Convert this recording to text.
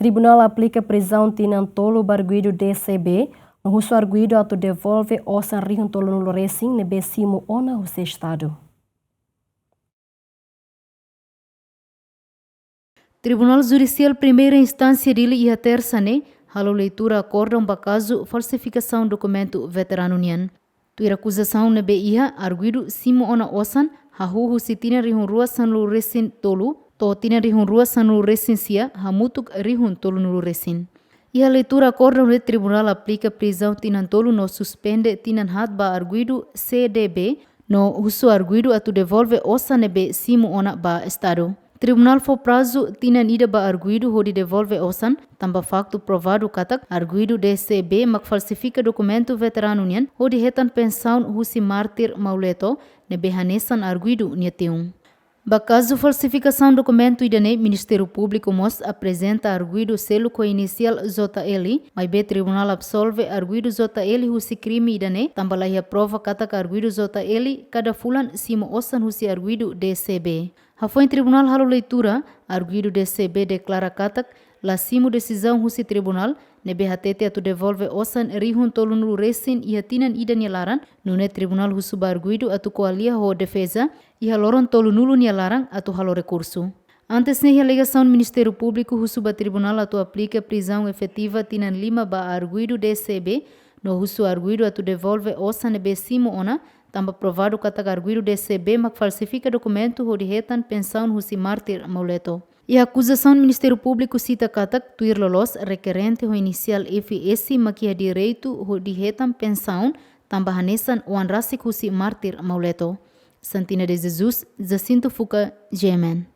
Tribunal aplika prizaun tinan tolo arguidu DCB, no husu arguidu atu devolve osan rihun tolo nulo resin nebe simu ona husi Estadu. Tribunal Judicial Primeira Instância dele e a terça halo leitura acordam para caso falsificação documento veterano nian. Tuira acusação nebe iha arguidu simu ona osan hahu husi tinan rihun rua sanlu resin tolu to tinan rihun rua sanlu resin sia hamutuk rihun tolu nulu resin. Iha leitura acordam de tribunal aplica prisão tinan tolu no suspende tinan hat ba arguidu CDB no husu arguidu atu devolve osan nebe simu ona ba Estadu. Tribunal for prazo tinan ida ba arguidu hodi devolve osan, tamba facto provado katak arguidu DCB mak falsifica documento veterano nian hodi hetan pensaun husi martir mauleto nebe hanesan arguidu niateum. Ba caso falsificação documento idane Ministério Público mos apresenta arguidu selo co inicial JL, mas be tribunal absolve arguidu JL husi crime idane, tamba lahi prova katak arguidu JL cada fulan simu osan husi arguidu DCB. Foi em tribunal halo leitura, arguido DCB declara katak, la simu decisão husi tribunal, nebe hatete atu devolve osan rihun tolu nulu resin e tinan ida nialaran, nune tribunal husu ba arguido atu coalia ho defesa, e haloron tolu nulu nialaran atu halo recurso. Antes ne alegação Ministério Público husu ba tribunal atu aplica prisão efetiva tinan 5 ba arguido DCB, no husu arguido atu devolve osan nebe simu ona, tamba provado katak arguido DCB mak falsifica documento hodi hetan pensão husi martir mauleto. E a acusação do Ministério Público cita katak tuir lolos requerente ho inicial FS makia direito hodi hetan pensão tamba hanesan wan rasik husi martir mauleto. Santina de Jesus, Jacinto Fuca, Gemen.